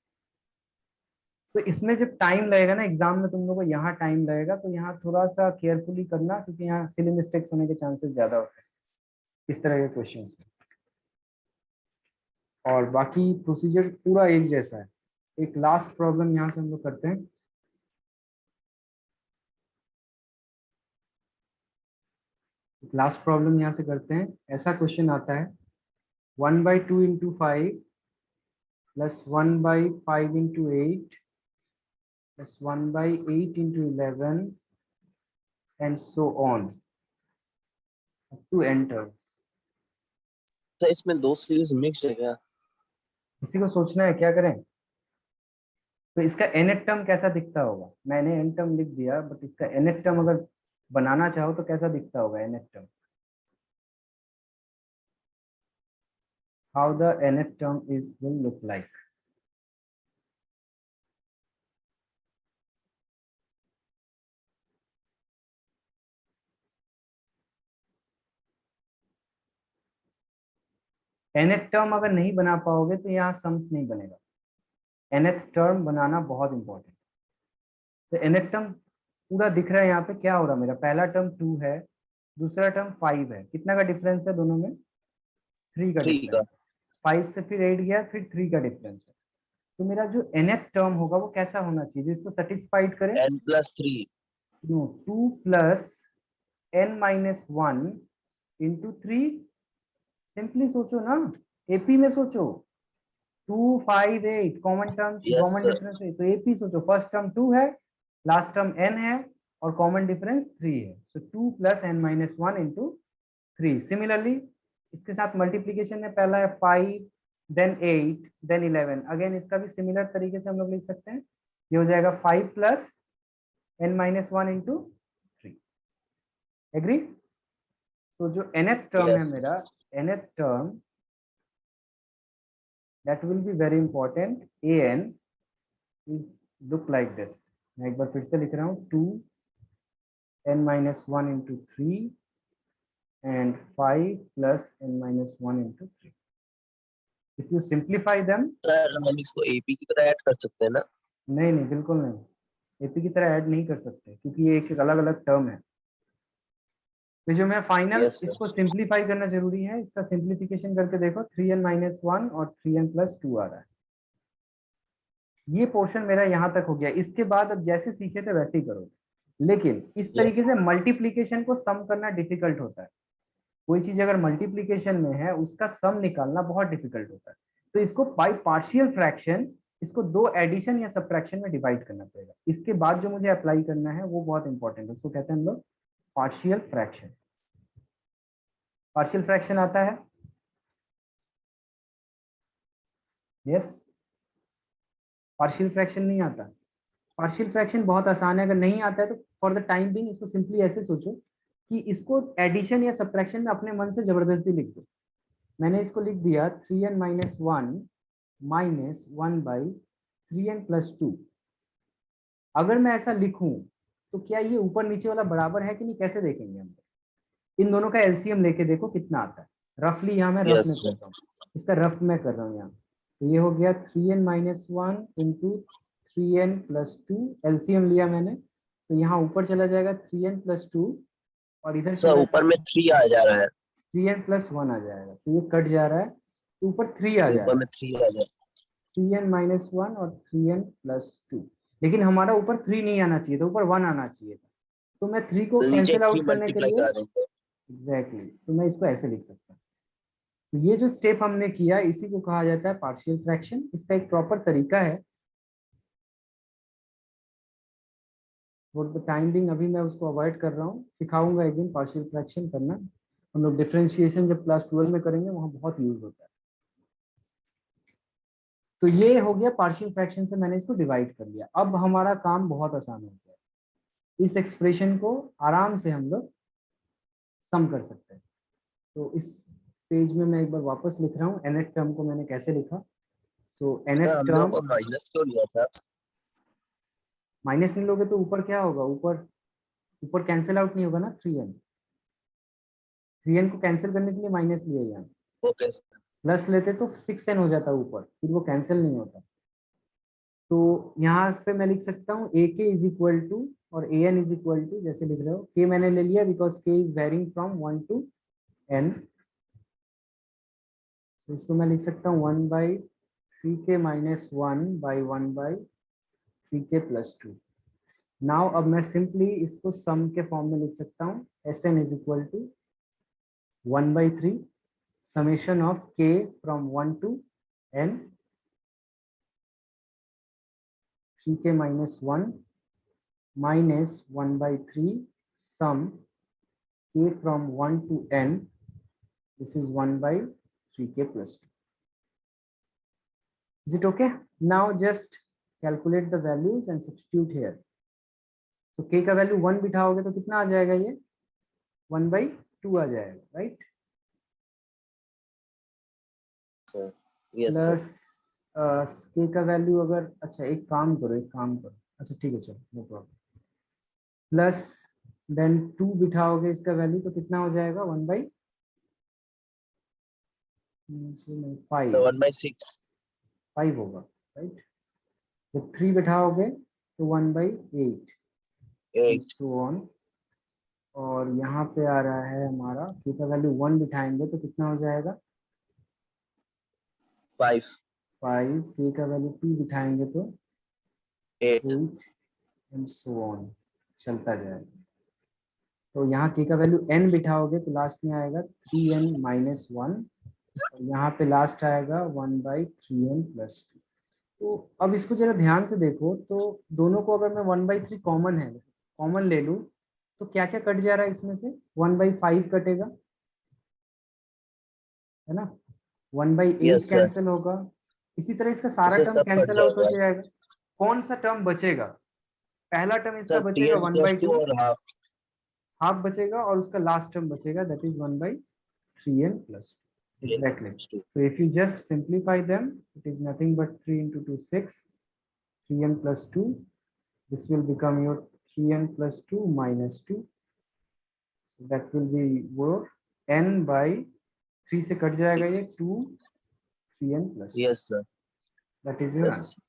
तो इसमें जब टाइम लगेगा ना एग्जाम में, तुम लोगों को यहाँ टाइम लगेगा, तो यहाँ थोड़ा सा केयरफुली करना, क्योंकि यहाँ सिली मिस्टेक्स होने के चांसेस ज्यादा होते हैं इस तरह के क्वेश्चंस में। और बाकी प्रोसीजर पूरा एक जैसा है। एक लास्ट प्रॉब्लम यहाँ से हम लोग करते हैं। लास्ट प्रॉब्लम यहाँ से करते हैं। ऐसा क्वेश्चन आता है 1/2 × 5 + 1/5 × 8 + 1/8 × 11 and so on up to n terms। तो इसमें 2 सीरीज मिक्स्ड है क्या? इसी को सोचना है क्या करें। तो इसका nth टर्म कैसा दिखता होगा? मैंने n टर्म लिख दिया, बट इसका nth टर्म अगर बनाना चाहो तो कैसा दिखता होगा nth term? How the nth term is will look like? nth term अगर नहीं बना पाओगे तो यहाँ सम्स नहीं बनेगा। nth टर्म बनाना बहुत इंपॉर्टेंट। तो nth टर्म पूरा दिख रहा है यहाँ पे, क्या हो रहा है मेरा, पहला टर्म 2 है, दूसरा टर्म 5 है, कितना का डिफरेंस है दोनों में, 3 का 3 डिफरेंस का। है। 5 से फिर 8 गया, फिर 3 का डिफरेंस है। तो मेरा जो nth टर्म होगा वो कैसा होना चाहिए, जो इसको सेटिस्फाइड करे। n+3। No, 2 plus n minus 1 into 3। Simply सोचो ना, एपी में सोचो। 2 5 8 common terms, yes common sir. Difference है, तो एपी सोचो, फर्स्ट टर्म 2 है, लास्ट टर्म n है, और कॉमन डिफरेंस 3 है। सो 2 plus n minus 1 into 3। Similarly इसके साथ मल्टीप्लीकेशन में पहला है 5, देन 8, देन 11। अगेन इसका भी सिमिलर तरीके से हम लोग लिख सकते हैं, ये हो जाएगा 5 plus n minus 1 into 3। Agree. तो जो nth टर्म है यस मेरा, nth term, that will be very important, an is look like this। मैं एक बार फिर से लिख रहा हूँ, 2 n minus 1 into 3 and 5 plus n minus 1 into 3। if you simplify them, sir हम इसको एपी की तरह ऐड कर सकते हैं ना? नहीं नहीं बिल्कुल नहीं, एपी की तरह ऐड नहीं कर सकते क्योंकि ये एक अलग अलग टर्म है। तो जो मैं फाइनल यस इसको सर। सिंप्लीफाई करना जरूरी है, इसका सिंप्लीफिकेशन करके देखो, 3n माइनस 1 और 3n प्लस 2 आ रहा है। ये पोर्शन मेरा यहाँ तक हो गया। इसके बाद अब जैसे सीखे थे वैसे ही करोगे, लेकिन इस यस तरीके से मल्टीप्लीकेशन को सम करना डिफिकल्ट होता है। कोई चीज अगर मल्टीप्लीकेशन में है उसका सम निकालना बहुत डिफिकल्ट होता है। तो इसको बाय पार्शियल फ्रैक्शन, इसको दो एडिशन या सब्ट्रैक्शन में डिवाइड करना पड़ेगा। इसके बाद जो मुझे अप्लाई करना है वो बहुत इंपॉर्टेंट है, उसको कहते हैं हम लोग पार्शियल फ्रैक्शन। पार्शियल फ्रैक्शन आता है, यस। पार्शियल फ्रैक्शन नहीं आता। पार्शियल फ्रैक्शन बहुत आसान है, अगर नहीं आता है तो फॉर द टाइम बिंग इसको सिंपली ऐसे सोचो कि इसको एडिशन या सब्ट्रैक्शन में अपने मन से जबरदस्ती लिख दो। मैंने इसको लिख दिया 3n minus 1 minus 1 by 3n plus 2। अगर मैं ऐसा लिखूं तो क्या ये ऊपर नीचे वाला बराबर है कि नहीं, कैसे देखेंगे हम। इन दोनों का एलसीएम लेके देखो कितना आता है। रफली यहाँ मैं रफ में यस कर रहा हूँ, इसका रफ में कर रहा हूँ यहाँ। तो ये हो गया 3n minus 1 into 3n plus 2, LCM लिया मैंने, तो यहाँ ऊपर चला जाएगा 3n प्लस 2, और इधर सर चला ऊपर में 3 आ जा रहा है। 3n प्लस 1 आ जाएगा, तो ये कट जा रहा है, तो ऊपर 3 आ ऊपर जाएगा। में 3 आ जा 3n माइनस 1 और 3n प्लस 2। लेकिन हमारा ऊपर 3 नहीं आना चाहिए था, ऊपर 1 आना चाहिए था। तो मैं 3 को तो नीचे कैंसिल 3 आउट करने के मल्टीप्लाई लिए, करा देंगे। एग्जैक्टली, तो मैं इसको ऐसे लिख सकता हूँ। तो ये जो स्टेप हमने किया इसी को कहा जाता है पार्शियल फ्रैक्शन। इसका एक प्रॉपर तरीका है, फॉर द टाइम बिंग अभी मैं उसको अवॉइड कर रहा हूँ, सिखाऊंगा एक दिन पार्शियल फ्रैक्शन करना। हम लोग डिफरेंशिएशन जब क्लास 12 में करेंगे वहाँ बहुत यूज होता है। तो ये हो गया पार्शियल फ्रैक्शन से मैंने इसको डिवाइड कर लिया। अब हमारा काम बहुत आसान हो गया, इस एक्सप्रेशन को आराम से हम लोग सम कर सकते हैं। तो इस पेज में मैं एक बार वापस लिख रहा हूँ nth टर्म को मैंने कैसे लिखा। सो सर nth हम टर्म, लोग को माइनस क्यों लिया था? माइनस नहीं लोगे तो ऊपर क्या होगा, ऊपर ऊपर कैंसिल आउट नहीं होगा ना। 3n को कैंसिल करने के लिए माइनस लिया यहाँ, ओके सर। प्लस लेते तो 6n हो जाता ऊपर, फिर वो कैंसिल नहीं होता। तो यहाँ पे मैं लिख सकता हूँ a k is equal to, और a n is equal to, जैसे लिख रहे हो k मैंने ले लिया because k is varying from 1 to n। तो इसको मैं लिख सकता हूँ 1 by 3k minus 1 by 1 by 3k plus 2। Now अब मैं सिंपली इसको सम के फॉर्म में लिख सकता हूँ, Sn is equal to 1 by 3 summation of k from 1 to n 3k minus 1 minus 1 by 3 sum k from 1 to n, this is 1 by 3k plus 2. Is it okay? Now just calculate the values and substitute here. तो k का value 1 बिठाओगे तो कितना आ जाएगा, ये 1 by 2 आ जाएगा, right. Sir yes sir. Plus के का value अगर, अच्छा एक काम करो, अच्छा ठीक है चलो नो प्रॉब्लम। प्लस देन 2 बिठाओगे इसका वैल्यू तो कितना हो जाएगा, 1 बाई, 5 1/6 5 होगा, राइट। जब 3 बैठाओगे तो 1/8 8 सो ऑन। और यहाँ पे आ रहा है हमारा k का वैल्यू 1 बिठाएंगे तो कितना हो जाएगा 5 5, k का वैल्यू 2 बिठाएंगे तो 8 8 एंड सो ऑन, चलता जाएगा। तो यहाँ k का वैल्यू n बिठाओगे तो लास्ट में आएगा 3n - 1 और यहाँ पे लास्ट आएगा 1/3n + 2। तो अब इसको जरा ध्यान से देखो, तो दोनों को अगर मैं 1/3 कॉमन है, कॉमन ले लूँ तो क्या क्या कट जा रहा है इसमें से 1/5 कटेगा, है ना, 1/8 यस सर। कैंसिल होगा। इसी तरह इसका सारा इससे टर्म सब कट कैंसिल आउट हो जाएगा जाएगा। कौन सा टर्म बचेगा, पहला टर्म इसका सर। बचेगा 3n + 2 1/2, और हाफ। हाफ बचेगा, और उसका लास्ट टर्म बचेगा that is 1/3n + 2 exactly. 3n + 2 So if you just simplify them, it is nothing but 3 × 2 6, 3n + 2, this will become your 3n + 2 - 2, so that will be your n/3 से cut जाएगा ये 2, 3n + 2, yes sir. that is your yes answer.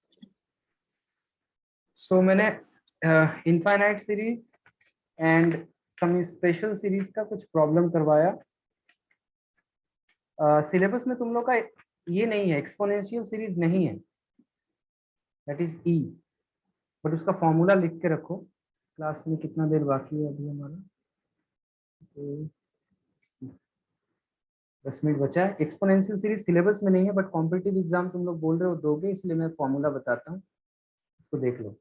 So मैंने infinite series and some special series का कुछ problem करवाया। Syllabus में तुम लोग का ये नहीं है, एक्सपोनेंशियल सीरीज नहीं है, दैट इज ई, बट उसका फॉर्मूला लिख के रखो। क्लास में कितना देर बाकी है अभी हमारा, तो 10 मिनट बचा है। एक्सपोनेंशियल सीरीज सिलेबस में नहीं है, बट कॉम्पिटिटिव एग्जाम तुम लोग बोल रहे हो दोगे, इसलिए मैं फॉर्मूला बताता हूँ, इसको देख लो।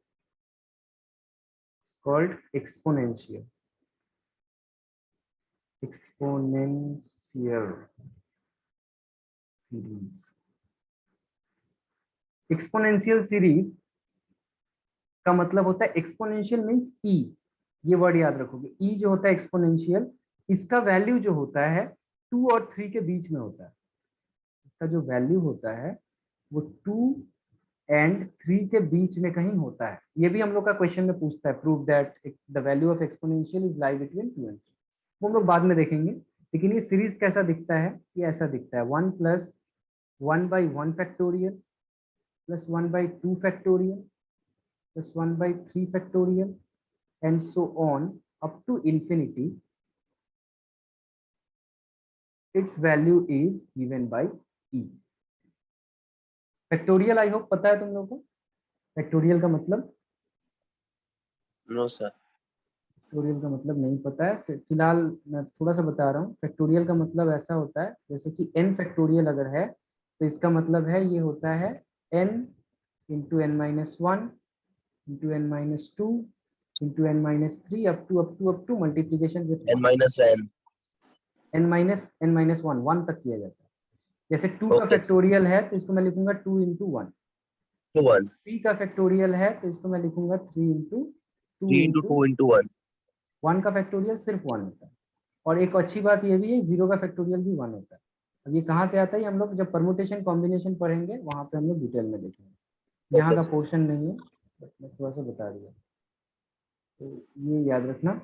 Called exponential series. Exponential series का मतलब होता है, एक्सपोनेंशियल मींस ई, ये वर्ड याद रखोगे। ई जो होता है एक्सपोनेंशियल, इसका वैल्यू जो होता है 2 और 3 के बीच में होता है। इसका जो वैल्यू होता है वो 2 एंड 3 के बीच में कहीं होता है। ये भी हम लोग का क्वेश्चन में पूछता है, prove that the value of exponential is lie between 2 and 3। वो हम लोग बाद में देखेंगे। लेकिन ये सीरीज कैसा दिखता है, ये ऐसा दिखता है 1 + 1/1 factorial + 1/2 factorial + 1/3 factorial and so on up to infinity. Its value is given by e. Factorial I hope पता है तुम लोगों को, फैक्टोरियल का मतलब, नो सर। फैक्टोरियल का मतलब नहीं पता है। फिलहाल मैं थोड़ा सा बता रहा हूँ। फैक्टोरियल का मतलब ऐसा होता है, जैसे कि n फैक्टोरियल अगर है तो इसका मतलब है ये होता है n × n - 1 × n - 2 × n - 3 up to multiplication with n 1, - n। n - 1 तक किया जाता है। जैसे 2 का ओके सर। फैक्टोरियल है तो इसको मैं लिखूंगा 2 × 1। 1 3 का फैक्टोरियल है तो इसको मैं लिखूंगा 3 × 2 3 × × 2 × 1। 1 का फैक्टोरियल सिर्फ 1 होता है। और एक अच्छी बात ये भी है, 0 का फैक्टोरियल भी 1 होता है। अब ये कहाँ से आता है, हम लोग जब परमुटेशन कॉम्बिनेशन पढ़ेंगे वहां पे हम लोग डिटेल में देखेंगे। यहाँ ओके का सर। पोर्शन नहीं है, बट मैं थोड़ा सा बता दिया, तो ये याद रखना।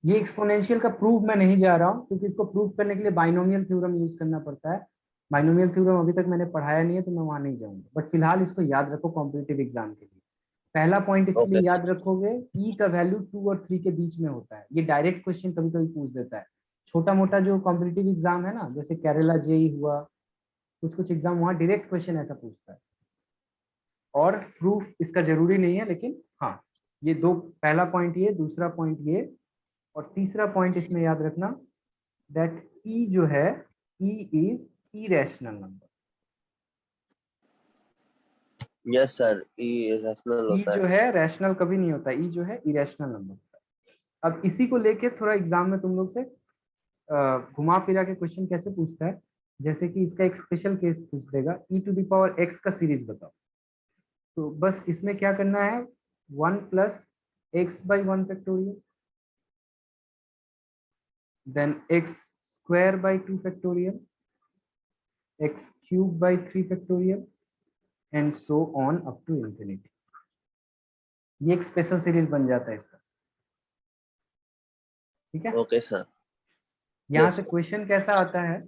ये एक्सपोनेंशियल का प्रूफ मैं नहीं जा रहा हूँ, क्योंकि इसको प्रूफ करने के लिए बाइनोमियल थ्योरम यूज करना पड़ता है। बाइनोमियल थ्योरम अभी तक मैंने पढ़ाया नहीं है, तो मैं वहां नहीं जाऊंगा। बट फिलहाल इसको याद रखो कॉम्पिटिटिव एग्जाम के लिए। पहला पॉइंट इसके लिए ओके याद सर। रखोगे, ई का वैल्यू 2 और 3 के बीच में होता है। ये डायरेक्ट क्वेश्चन कभी कभी पूछ देता है। छोटा मोटा जो कॉम्पिटिटिव एग्जाम है ना, जैसे केरला जेई हुआ, कुछ कुछ एग्जाम वहां डायरेक्ट क्वेश्चन ऐसा पूछता है। और प्रूफ इसका जरूरी नहीं है, लेकिन हाँ, ये दो, पहला पॉइंट ये, दूसरा पॉइंट ये, और तीसरा पॉइंट इसमें याद रखना दैट ई जो है, E is irrational number. Yes sir. ये रैशनल ई होता है। जो है रैशनल कभी नहीं होता, ई जो है इरेशनल नंबर होता है। अब इसी को लेके थोड़ा एग्जाम में तुम लोग से घुमा फिरा के क्वेश्चन कैसे पूछता है, जैसे कि इसका एक स्पेशल केस पूछ देगा, e⁻x का सीरीज बताओ। तो बस इसमें क्या करना है, 1 + x/1 factorial, then x² 2 factorial, x³ 3 factorial and so on up to infinity। ये एक स्पेशल सीरीज बन जाता है इसका, ठीक है। Okay sir. यहाँ यस से सर। क्वेश्चन कैसा आता है,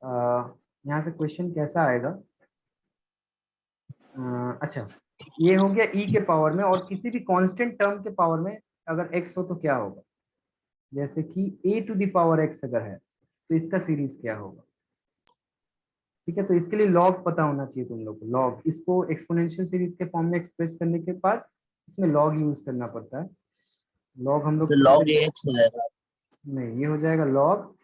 यहाँ से क्वेश्चन कैसा आएगा? अच्छा, ये हो गया e के पावर में, और किसी भी कांस्टेंट टर्म के पावर में अगर x हो तो क्या होगा? जैसे कि a to the power x अगर है तो इसका सीरीज क्या होगा? ठीक है, तो इसके लिए लॉग पता होना चाहिए तुम लोग को। लॉग, इसको एक्सपोनेंशियल सीरीज के फॉर्म में एक्सप्रेस करने के बाद इसमें लॉग यूज करना पड़ता है। लॉग हम लोग तो पहले, log ax हो जाएगा। नहीं, ये हो जाएगा लॉग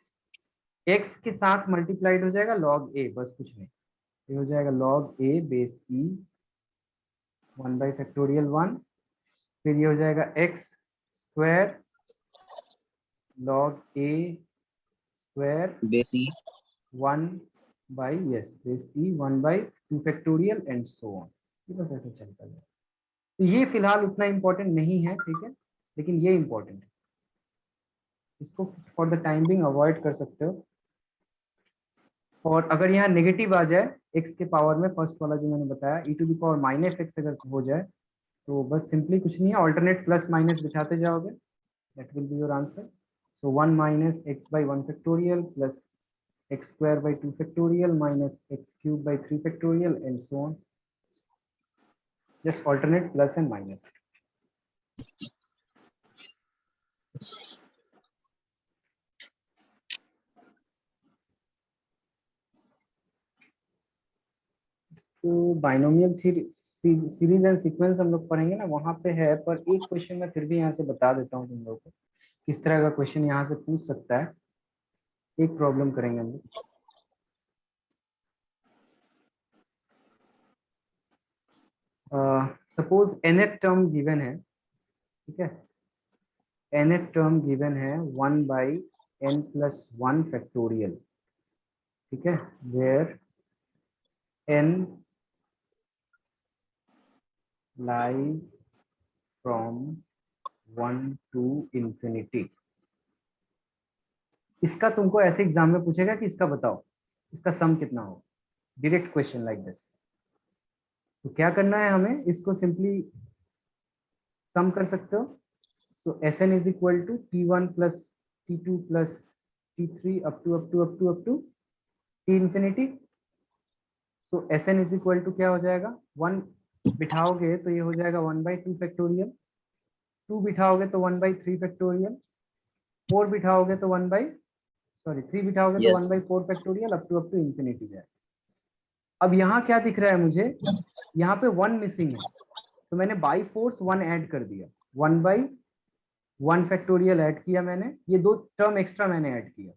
x के साथ मल्टीप्लाइड हो जाएगा लॉग a, बस कुछ नहीं। ये हो जाएगा लॉग a बेस e 1/(1)। फिर ये हो जाएगा x square log a square base e। 1 by, yes, base e 1/(2), and so on. ये बस ऐसे चलता है। तो ये फिलहाल उतना इम्पोर्टेंट नहीं है, ठीक है, लेकिन ये इम्पोर्टेंट है, इसको for the time being avoid कर सकते हो। और अगर यहाँ नेगेटिव आ जाए x के पावर में, फर्स्ट वाला जो मैंने बताया e to the power minus x अगर हो जाए, तो बस सिंपली कुछ नहीं है, ऑल्टरनेट प्लस माइनस बिठाते जाओगे, that will be your answer. So 1 minus x/(1)) plus x² minus x³ and so on, just alternate plus and minus. तो बाइनोमियल सीरीज एंड सीक्वेंस हम लोग पढ़ेंगे ना, वहां पे है, पर एक क्वेश्चन मैं फिर भी यहाँ से बता देता हूँ तुम लोगों को, किस तरह का क्वेश्चन यहाँ से पूछ सकता है। एक प्रॉब्लम करेंगे हम लोग। सपोज nth टर्म गिवन है, ठीक है, nth टर्म गिवन है 1/(n+1), ठीक है, where n lies from 1 to infinity। इसका तुमको ऐसे एग्जाम में पूछेगा कि इसका बताओ, इसका सम कितना हो, डायरेक्ट क्वेश्चन लाइक दिस। तो क्या करना है हमें, इसको सिंपली सम कर सकते हो। So Sn is equal to T1 plus T2 plus T3 up to T infinity. So Sn is equal to क्या हो जाएगा, 1 बिठाओगे तो ये हो जाएगा 1/2, 2 बिठाओगे तो 1/3, 4 बिठाओगे तो 3 बिठाओगे तो यस 1/4 अप टू इंफिनिटी जाए। अब यहाँ क्या दिख रहा है मुझे, यहाँ पे 1 मिसिंग है, तो मैंने बाई फोर्स 1 ऐड कर दिया, 1/1 ऐड किया मैंने, ये 2 टर्म एक्स्ट्रा मैंने ऐड किया,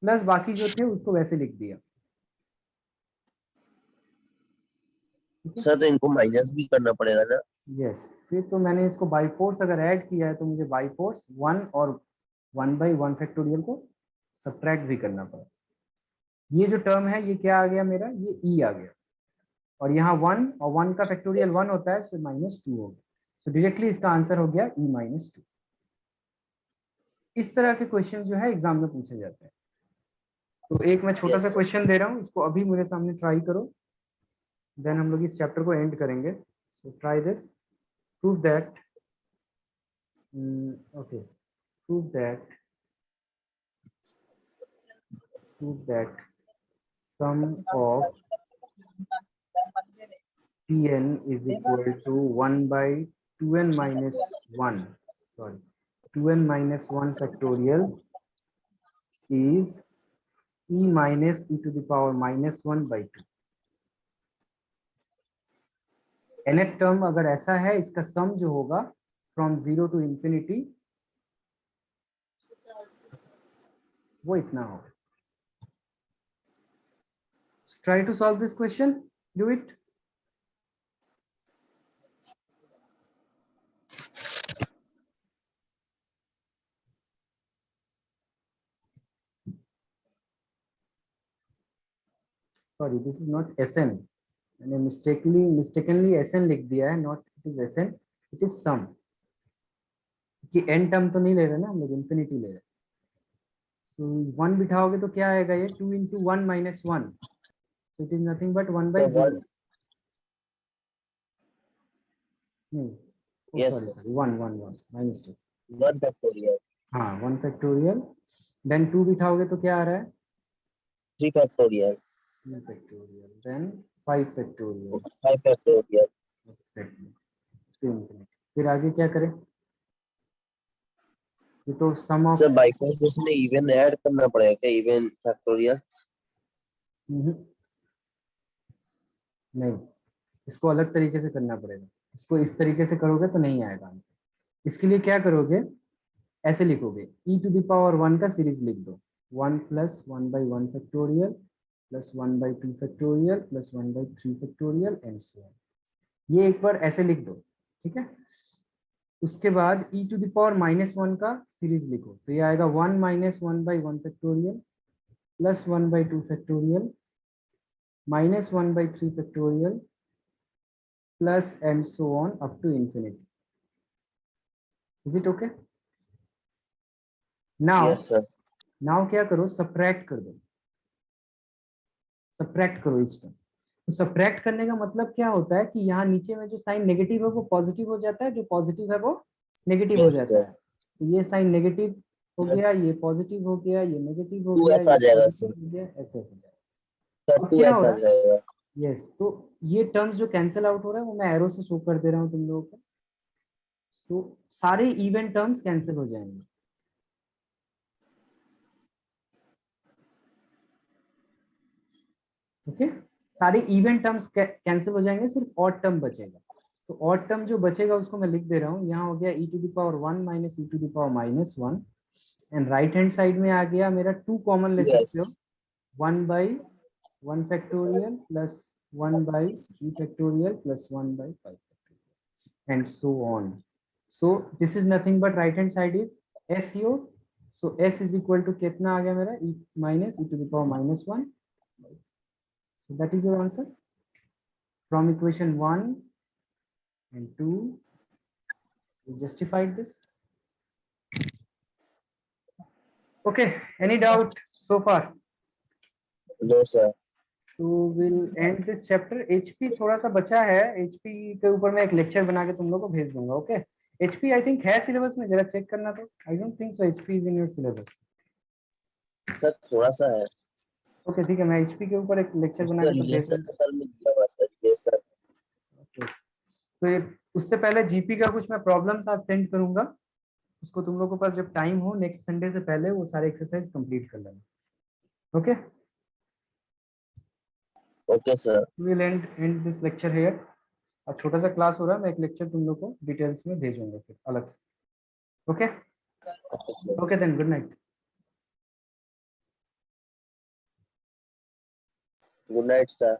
प्लस बाकी जो थे उसको वैसे लिख दिया। सर, तो इनको माइनस भी करना पड़ेगा ना। यस, फिर तो मैंने इसको बाई फोर्स अगर ऐड किया है तो मुझे बाई फोर्स 1 और 1/1 को सब्ट्रैक्ट भी करना पड़ा। ये जो टर्म है ये क्या आ गया मेरा, ये ई आ गया, और यहाँ 1 और 1 का फैक्टोरियल 1 होता है, सो -2 हो गया। सो डायरेक्टली इसका आंसर हो गया E-2। इस तरह के क्वेश्चन जो है एग्जाम में पूछे जाते हैं। तो एक मैं छोटा सा यस क्वेश्चन दे रहा हूँ, इसको अभी मेरे सामने ट्राई करो, देन हम लोग इस चैप्टर को एंड करेंगे। So try this, prove that, okay, prove that sum of Tn is equal to 1/2n minus 1, sorry, 2n minus 1 factorial is e minus e to the power -1/2। nth term अगर ऐसा है, इसका सम जो होगा from 0 to infinity वो इतना होगा। Try to solve this question, do it. Sorry, this is not Sn, मैंने मिस्टेकनली Sn लिख दिया है, not it is Sn, it is sum. कि n टर्म तो नहीं ले रहे ना हम लोग, इंफिनिटी ले रहे। सो 1 बिठाओगे तो क्या आएगा, ये 2 into 1 minus 1, so it is nothing but 1/0। तो 1। नहीं, ओ yes sorry sir, sorry, 1 my mistake. 1 factorial. हाँ, 1 फैक्टोरियल, देन 2 बिठाओगे तो क्या आ रहा है, 3 factorial, 3 factorial, then 5 factorial, 5 factorial. exactly, to infinity. फिर आगे क्या करें? ये तो सम ऑफ सर बाई चांस इसमें इवन ऐड करना पड़ेगा क्या, इवन फैक्टोरियल? नहीं, इसको अलग तरीके से करना पड़ेगा। इसको इस तरीके से करोगे तो नहीं आएगा आंसर। इसके लिए क्या करोगे, ऐसे लिखोगे e टू द पावर 1 का सीरीज लिख दो, 1 plus 1/1 factorial plus 1/2 factorial plus 1/3 factorial and so on. ये एक बार ऐसे लिख दो, ठीक है। उसके बाद e टू द पावर -1 का सीरीज लिखो, तो ये आएगा 1 minus 1/1 factorial plus 1/2 factorial minus 1/3 factorial plus and so on up to infinity. Is it okay? Now, yes sir. now क्या करो, सब्ट्रैक्ट कर दो, सब्ट्रैक्ट करो इस टर्म। तो सब्ट्रैक्ट करने का मतलब क्या होता है कि यहाँ नीचे में जो साइन नेगेटिव है वो पॉजिटिव हो जाता है, जो पॉजिटिव है वो नेगेटिव हो यस जाता सर। है। तो ये साइन नेगेटिव हो गया, ये पॉजिटिव हो गया, ये नेगेटिव हो गया, 2s आ ये जाएगा पॉजिटिव सर। हो गया, ऐसे हो जाएगा। सर अब क्या 2s हो आ रहा है, जाएगा। यस, तो ये टर्म्स जो कैंसिल आउट हो रहा है वो मैं एरो से शो कर दे रहा हूँ तुम लोगों को। तो सारे इवन टर्म्स कैंसिल हो जाएंगे, ओके। सारे इवन टर्म्स कैंसिल हो जाएंगे, सिर्फ ऑड टर्म बचेगा। तो ऑड टर्म जो बचेगा उसको मैं लिख दे रहा हूँ, यहाँ हो गया e to the power 1 minus e to the power -1 and right hand side में आ गया मेरा 2 कॉमन ले सकते हो, 2s 1/1 factorial plus 1/3 factorial plus 1/5 factorial and so on. So this is nothing but right hand side is s here, so s is equal to कितना आ गया मेरा, e minus e to the power -1. So that is your answer from equation 1 and 2. We justified this. Okay, any doubt so far? No sir. So we'll end this chapter. HP थोड़ा सा बचा है, HP के ऊपर मैं एक lecture बना के तुम लोग को भेज दूंगा, ओके। HP आई थिंक है सिलेबस में, जरा चेक करना। तो I don't think so HP is in your syllabus. Sir थोड़ा सा है। ओके ठीक है, मैं HP के ऊपर एक लेक्चर बना उसका के तो भेज रिलेशन दूंगा। सर में दिया हुआ सर, रिलेशन। Okay. तो ये उससे पहले जीपी का कुछ मैं प्रॉब्लम्स आज सेंड करूंगा, उसको तुम लोगों के पास जब टाइम हो नेक्स्ट संडे से पहले वो सारे एक्सरसाइज कंप्लीट कर लेना, okay. Okay sir. Will and this lecture here. अब छोटा सा क्लास हो रहा है, मैं एक लेक्चर तुम लोग को डिटेल्स में भेजूंगा फिर अलग से, okay. Okay sir. Okay then, good night. Good night sir.